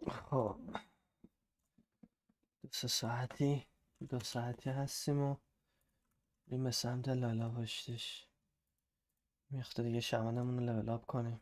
خب 2 ساعتی 2 ساعتی هستیم و بریم به سمت لالا پشتش. میخواد دیگه شمنمون رو لول اپ کنیم.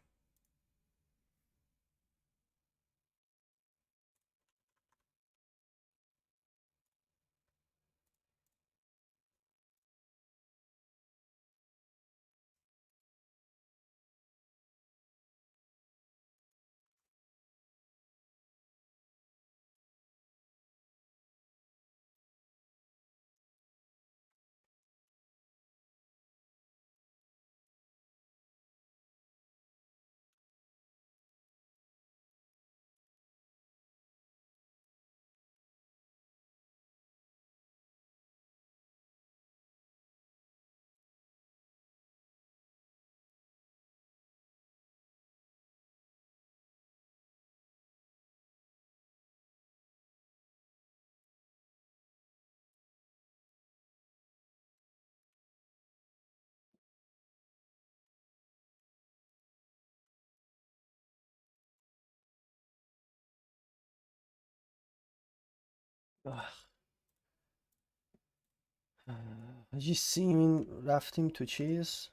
حاجی سیمین رفتیم تو چیز.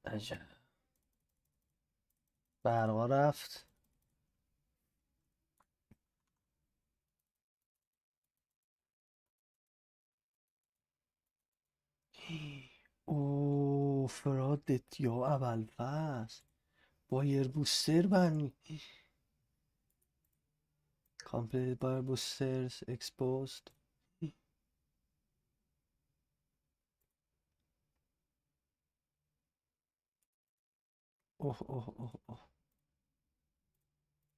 عجب برقا رفت. او فرادت یا اول فصل بایر بوستر بند کامپلیت بایر بوسترز اکسپوزد. اوه اوه اوه اوه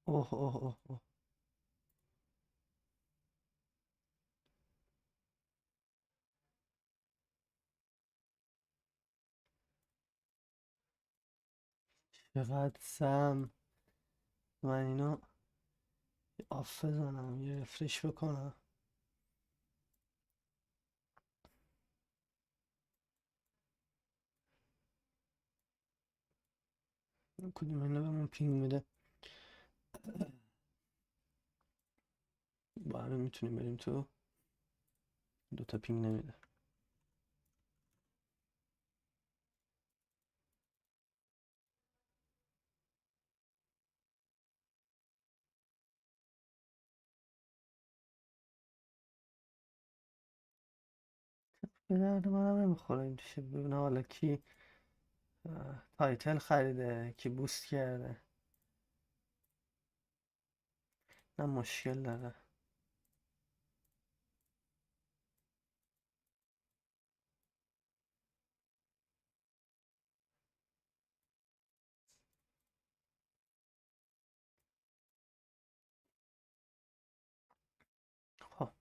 اوه اوه اوه اوه. چقدر سم. من اینو آف بزنم یه رفرش بکنم. کدوم اینا بهمون پینگ میده؟ با همه میتونیم بریم تو. دوتا پینگ نمیده. به درد منم نمیخوره این چیه. ببینم حالا کی تایتل خریده کی بوست کرده. نه مشکل داره. خب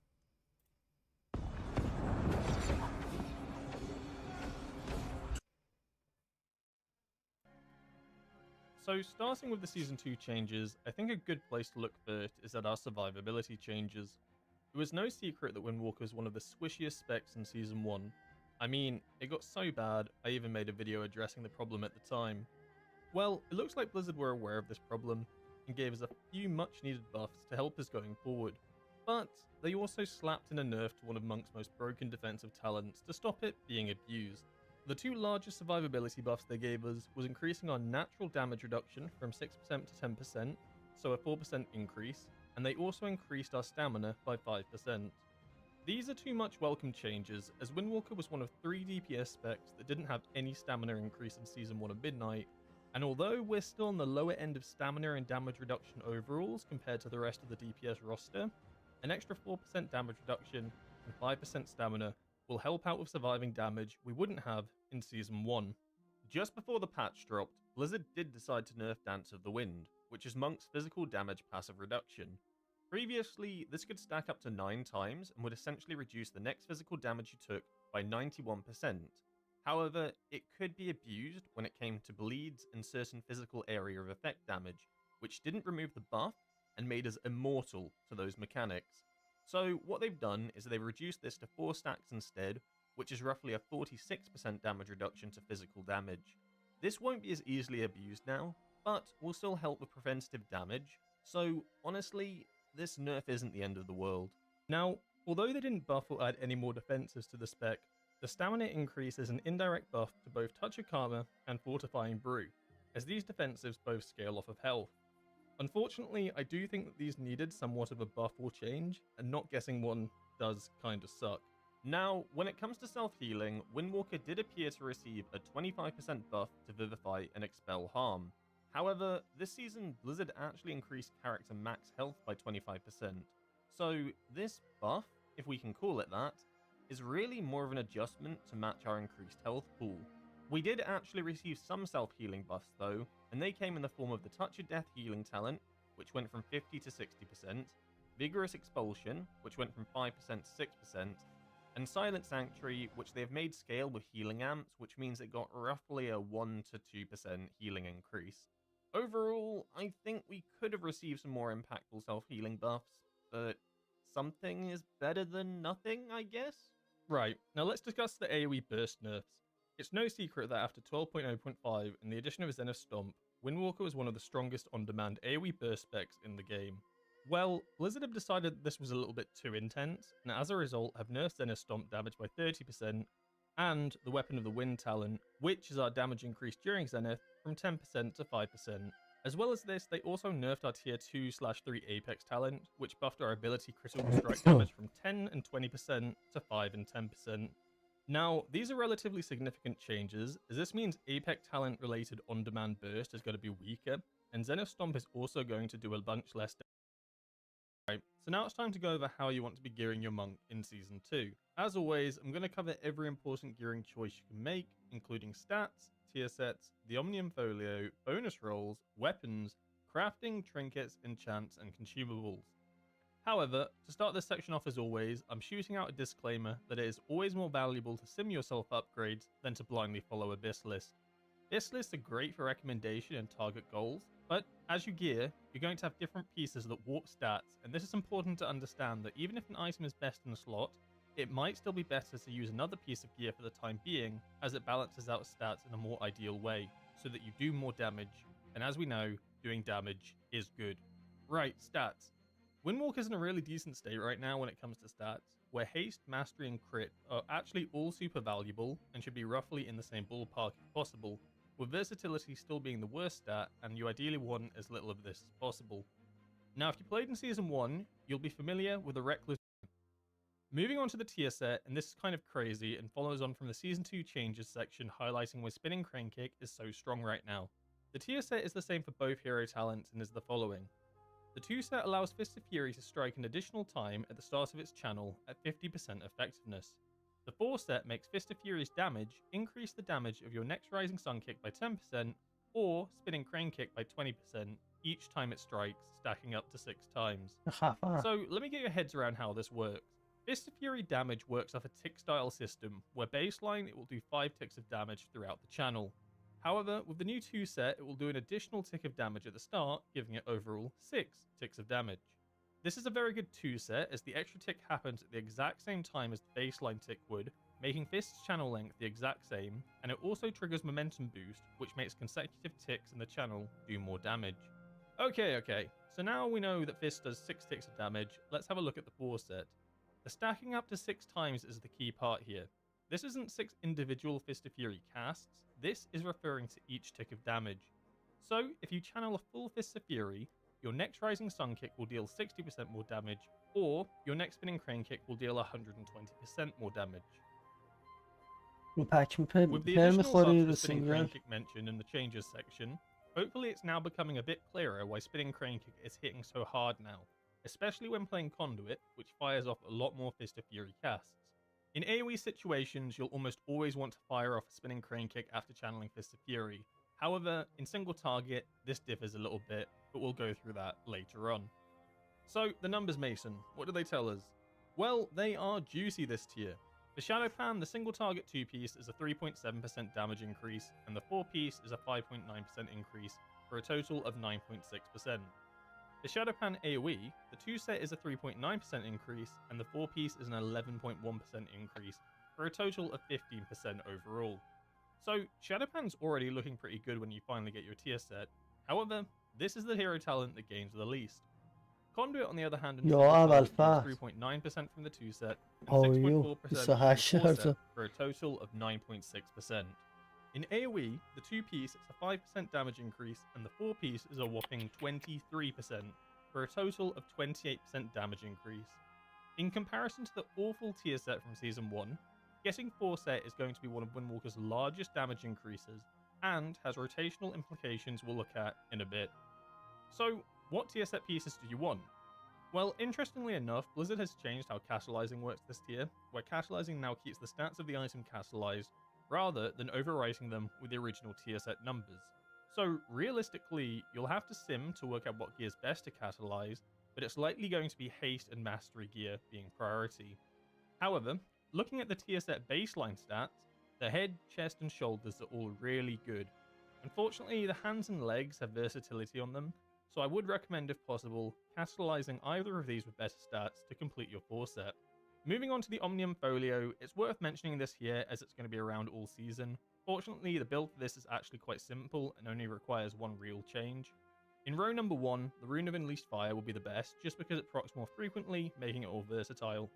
So starting with the Season 2 changes, I think a good place to look first is at our survivability changes. It was no secret that Windwalker was one of the squishiest specs in Season 1. I mean, it got so bad, I even made a video addressing the problem at the time. Well, it looks like Blizzard were aware of this problem, and gave us a few much needed buffs to help us going forward. But they also slapped in a nerf to one of Monk's most broken defensive talents to stop it being abused. The two largest survivability buffs they gave us was increasing our natural damage reduction from 6% to 10%, so a 4% increase, and they also increased our stamina by 5%. These are two much welcome changes, as Windwalker was one of 3 DPS specs that didn't have any stamina increase in Season 1 of Midnight, and although we're still on the lower end of stamina and damage reduction overalls compared to the rest of the DPS roster, an extra 4% damage reduction and 5% stamina will help out with surviving damage we wouldn't have in Season 1. Just before the patch dropped, Blizzard did decide to nerf Dance of the Wind, which is Monk's physical damage passive reduction. Previously, this could stack up to 9 times and would essentially reduce the next physical damage you took by 91%. However, it could be abused when it came to bleeds and certain physical area of effect damage, which didn't remove the buff and made us immortal to those mechanics. So what they've done is they've reduced this to 4 stacks instead, which is roughly a 46% damage reduction to physical damage. This won't be as easily abused now, but will still help with preventative damage, so honestly, this nerf isn't the end of the world. Now, although they didn't buff or add any more defenses to the spec, the stamina increase is an indirect buff to both Touch of Karma and Fortifying Brew, as these defensives both scale off of health. Unfortunately, I do think that these needed somewhat of a buff or change, and not getting one does kinda suck. Now, when it comes to self-healing, Windwalker did appear to receive a 25% buff to Vivify and Expel Harm. However, this season, Blizzard actually increased character max health by 25%. So this buff, if we can call it that, is really more of an adjustment to match our increased health pool. We did actually receive some self-healing buffs though, and they came in the form of the Touch of Death healing talent, which went from 50 to 60%, Vigorous Expulsion, which went from 5% to 6%, and Silent Sanctuary, which they've made scale with healing amps, which means it got roughly a 1 to 2% healing increase. Overall, I think we could have received some more impactful self-healing buffs, but something is better than nothing, I guess? Right, now let's discuss the AoE burst nerfs. It's no secret that after 12.0.5 and the addition of Zenith Stomp, Windwalker was one of the strongest on-demand AoE burst specs in the game. Well, Blizzard have decided that this was a little bit too intense, and as a result have nerfed Zenith Stomp damage by 30%, and the Weapon of the Wind talent, which is our damage increase during Zenith, from 10% to 5%. As well as this, they also nerfed our tier 2/3 Apex talent, which buffed our ability critical strike damage from 10 and 20% to 5 and 10%. Now, these are relatively significant changes, as this means Apex talent related on-demand burst is going to be weaker, and Zenith Stomp is also going to do a bunch less damage. Right, so now it's time to go over how you want to be gearing your monk in Season 2. As always, I'm going to cover every important gearing choice you can make, including stats, tier sets, the Omnium Folio, bonus rolls, weapons, crafting, trinkets, enchants, and consumables. However, to start this section off as always, I'm shooting out a disclaimer that it is always more valuable to sim yourself upgrades than to blindly follow a BIS list. BIS lists are great for recommendation and target goals, but as you gear, you're going to have different pieces that warp stats, and this is important to understand that even if an item is best in a slot, it might still be better to use another piece of gear for the time being, as it balances out stats in a more ideal way, so that you do more damage, and as we know, doing damage is good. Right, stats. Windwalker's in a really decent state right now when it comes to stats, where Haste, Mastery, and Crit are actually all super valuable, and should be roughly in the same ballpark if possible, with Versatility still being the worst stat, and you ideally want as little of this as possible. Now, if you played in Season 1, you'll be familiar with the Reckless. Moving on to the tier set, and this is kind of crazy and follows on from the Season 2 changes section highlighting why Spinning Crane Kick is so strong right now. The tier set is the same for both hero talents and is the following. The 2 set allows Fist of Fury to strike an additional time at the start of its channel at 50% effectiveness. The 4 set makes Fist of Fury's damage increase the damage of your next Rising Sun Kick by 10% or Spinning Crane Kick by 20% each time it strikes, stacking up to 6 times. So let me get your heads around how this works. Fist of Fury damage works off a tick style system, where baseline it will do 5 ticks of damage throughout the channel. However, with the new 2 set, it will do an additional tick of damage at the start, giving it overall 6 ticks of damage. This is a very good 2 set, as the extra tick happens at the exact same time as the baseline tick would, making Fist's channel length the exact same, and it also triggers momentum boost, which makes consecutive ticks in the channel do more damage. Okay, so now we know that Fist does 6 ticks of damage, let's have a look at the 4 set. The stacking up to 6 times is the key part here. This isn't 6 individual Fist of Fury casts, this is referring to each tick of damage. So, if you channel a full Fist of Fury, your next Rising Sun Kick will deal 60% more damage, or your next Spinning Crane Kick will deal 120% more damage. With the additional buffs the Spinning Crane Kick mentioned in the changes section, hopefully it's now becoming a bit clearer why Spinning Crane Kick is hitting so hard now, especially when playing Conduit, which fires off a lot more Fist of Fury casts. In AoE situations, you'll almost always want to fire off a Spinning Crane Kick after channeling Fist of Fury. However, in single target, this differs a little bit, but we'll go through that later on. So, the numbers, Mason, what do they tell us? Well, they are juicy this tier. For Shadowpan, the single target 2-piece is a 3.7% damage increase, and the 4-piece is a 5.9% increase, for a total of 9.6%. The Shadowpan AoE, the 2 set is a 3.9% increase, and the 4-piece is an 11.1% increase, for a total of 15% overall. So, Shadowpan's already looking pretty good when you finally get your tier set. However, this is the hero talent that gains the least. Conduit, on the other hand, and یا Single اول talent gains فصل 3.9% from the 2 set and آیو 6.4% from the 28 4 set درصد for a total of 9.6%. In AoE, the 2-piece is a 5% damage increase and the 4-piece is a whopping 23% for a total of 28% damage increase. In comparison to the awful tier set from Season 1, getting 4 set is going to be one of Windwalker's largest damage increases and has rotational implications we'll look at in a bit. So, what tier set pieces do you want? Well, interestingly enough, Blizzard has changed how catalyzing works this tier, where catalyzing now keeps the stats of the item catalyzed rather than overwriting them with the original tier set numbers. So realistically, you'll have to sim to work out what gear is best to catalyze, but it's likely going to be haste and mastery gear being priority. However, looking at the tier set baseline stats, the head, chest and shoulders are all really good. Unfortunately, the hands and legs have versatility on them, so I would recommend, if possible, catalyzing either of these with better stats to complete your 4 set. Moving on to the Omnium Folio, it's worth mentioning this here as it's going to be around all season. Fortunately, the build for this is actually quite simple and only requires one real change. In row number 1, the Rune of Unleashed Fire will be the best, just because it procs more frequently, making it all versatile.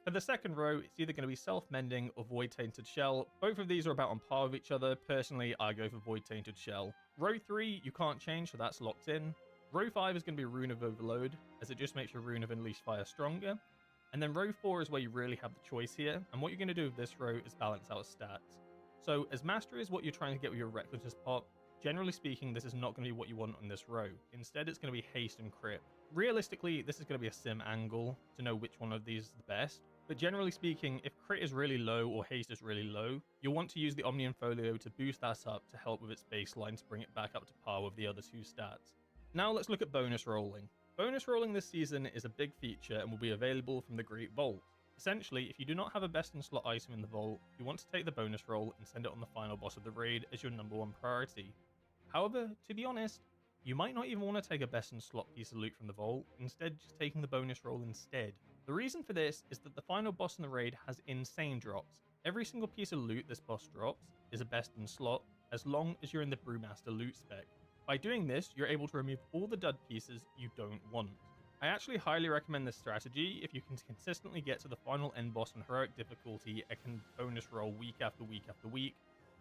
For the second row, it's either going to be Self-Mending or Void Tainted Shell. Both of these are about on par with each other. Personally, I go for Void Tainted Shell. Row 3, you can't change, so that's locked in. Row 5 is going to be Rune of Overload, as it just makes your Rune of Unleashed Fire stronger. And then row 4 is where you really have the choice here, and what you're going to do with this row is balance out stats. So, as Mastery is what you're trying to get with your Reckless Pop, generally speaking, this is not going to be what you want on this row. Instead, it's going to be Haste and Crit. Realistically, this is going to be a sim angle to know which one of these is the best. But generally speaking, if Crit is really low or Haste is really low, you'll want to use the Omnium Folio to boost that up to help with its baseline to bring it back up to par with the other 2 stats. Now let's look at bonus rolling. Bonus rolling this season is a big feature and will be available from the Great Vault. Essentially, if you do not have a best in slot item in the vault, you want to take the bonus roll and send it on the final boss of the raid as your number 1 priority. However, to be honest, you might not even want to take a best in slot piece of loot from the vault, instead just taking the bonus roll instead. The reason for this is that the final boss in the raid has insane drops. Every single piece of loot this boss drops is a best in slot, as long as you're in the Brewmaster loot spec. By doing this, you're able to remove all the dud pieces you don't want. I actually highly recommend this strategy if you can consistently get to the final end boss on heroic difficulty and can bonus roll week after week after week,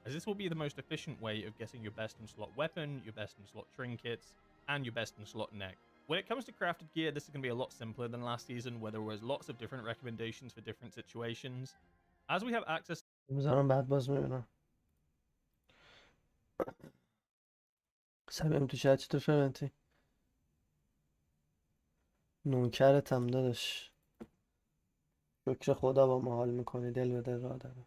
as this will be the most efficient way of getting your best in slot weapon, your best in slot trinkets, and your best in slot neck. When it comes to crafted gear, this is going to be a lot simpler than last season, where there was lots of different recommendations for different situations. As we have access میذارم بعد باز میبینم سبیم تو چت چطور فرنتی نونکرتم داداش شکر خدا با ما حال میکنی دل بده را داره